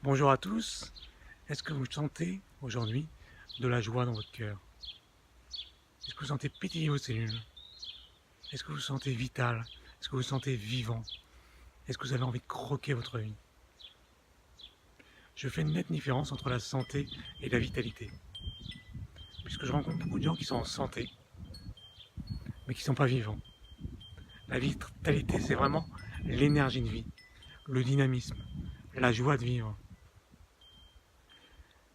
Bonjour à tous, est-ce que vous sentez aujourd'hui de la joie dans votre cœur? Est-ce que vous sentez pétiller vos cellules? Est-ce que vous sentez vital? Est-ce que vous sentez vivant? Est-ce que vous avez envie de croquer votre vie? Je fais une nette différence entre la santé et la vitalité, puisque je rencontre beaucoup de gens qui sont en santé, mais qui ne sont pas vivants. La vitalité, c'est vraiment l'énergie de vie, le dynamisme, la joie de vivre.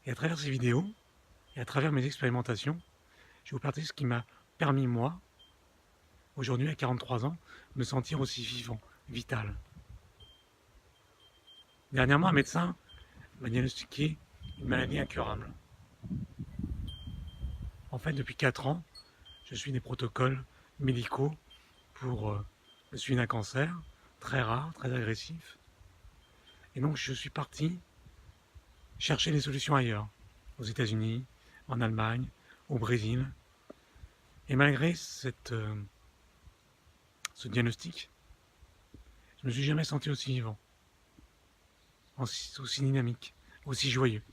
Et à travers ces vidéos, et à travers mes expérimentations, je vais vous partager ce qui m'a permis, moi, aujourd'hui à 43 ans, de me sentir aussi vivant, vital. Dernièrement, un médecin m'a diagnostiqué une maladie incurable. En fait, depuis 4 ans, je suis des protocoles médicaux pour le suivi d'un cancer, très rare, très agressif. Et donc, je suis parti chercher des solutions ailleurs, aux États-Unis, en Allemagne, au Brésil. Et malgré ce diagnostic, je ne me suis jamais senti aussi vivant, aussi dynamique, aussi joyeux.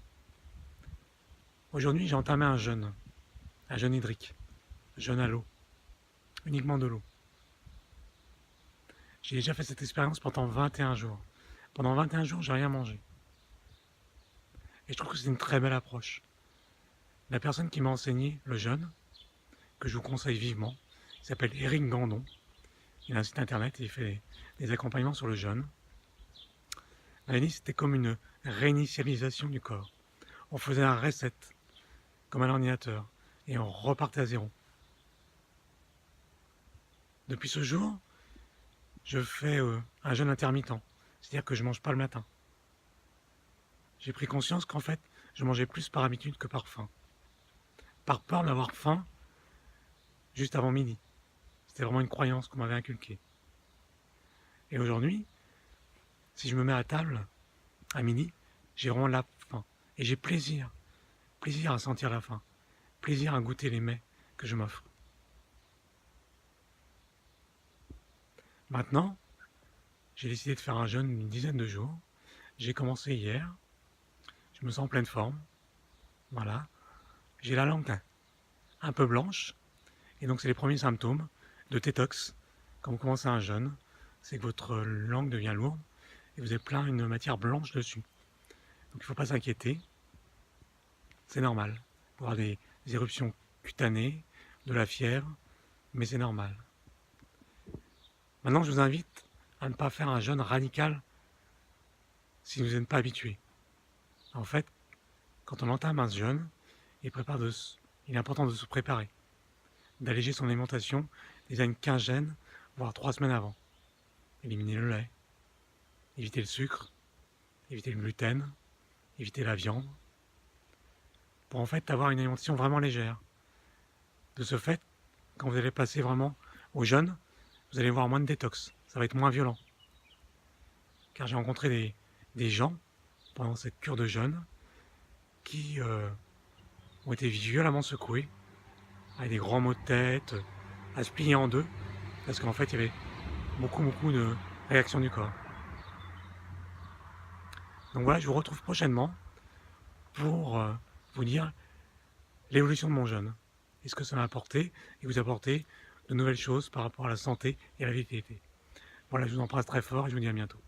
Aujourd'hui, j'ai entamé un jeûne hydrique, un jeûne à l'eau, uniquement de l'eau. J'ai déjà fait cette expérience pendant 21 jours. Pendant 21 jours, j'ai rien mangé. Et je trouve que c'est une très belle approche. La personne qui m'a enseigné le jeûne, que je vous conseille vivement, il s'appelle Eric Gandon. Il a un site internet et il fait des accompagnements sur le jeûne. Il m'a dit que c'était comme une réinitialisation du corps. On faisait un reset, comme un ordinateur, et on repartait à zéro. Depuis ce jour, je fais un jeûne intermittent, c'est-à-dire que je ne mange pas le matin. J'ai pris conscience qu'en fait, je mangeais plus par habitude que par faim. Par peur d'avoir faim juste avant midi. C'était vraiment une croyance qu'on m'avait inculquée. Et aujourd'hui, si je me mets à table, à midi, j'ai vraiment la faim. Et j'ai plaisir. Plaisir à sentir la faim. Plaisir à goûter les mets que je m'offre. Maintenant, j'ai décidé de faire un jeûne d'une dizaine de jours. J'ai commencé hier. Je me sens en pleine forme. Voilà. J'ai la langue un peu blanche. Et donc, c'est les premiers symptômes de détox. Quand vous commencez un jeûne, c'est que votre langue devient lourde et vous avez plein une matière blanche dessus. Donc, il ne faut pas s'inquiéter. C'est normal. Pour avoir des éruptions cutanées, de la fièvre, mais c'est normal. Maintenant, je vous invite à ne pas faire un jeûne radical si vous n'êtes pas habitué. En fait, quand on entame un jeûne, il est important de se préparer, d'alléger son alimentation déjà une quinzaine, voire 3 semaines avant. Éliminer le lait, éviter le sucre, éviter le gluten, éviter la viande, pour en fait avoir une alimentation vraiment légère. De ce fait, quand vous allez passer vraiment au jeûne, vous allez voir moins de détox, ça va être moins violent. Car j'ai rencontré des gens pendant cette cure de jeûne qui ont été violemment secoués, avec des grands maux de tête, à se plier en deux, parce qu'en fait il y avait beaucoup de réactions du corps. Donc voilà, je vous retrouve prochainement pour vous dire l'évolution de mon jeûne. Et ce que ça m'a apporté, et vous apporter de nouvelles choses par rapport à la santé et à la vitalité. Voilà, je vous embrasse très fort et je vous dis à bientôt.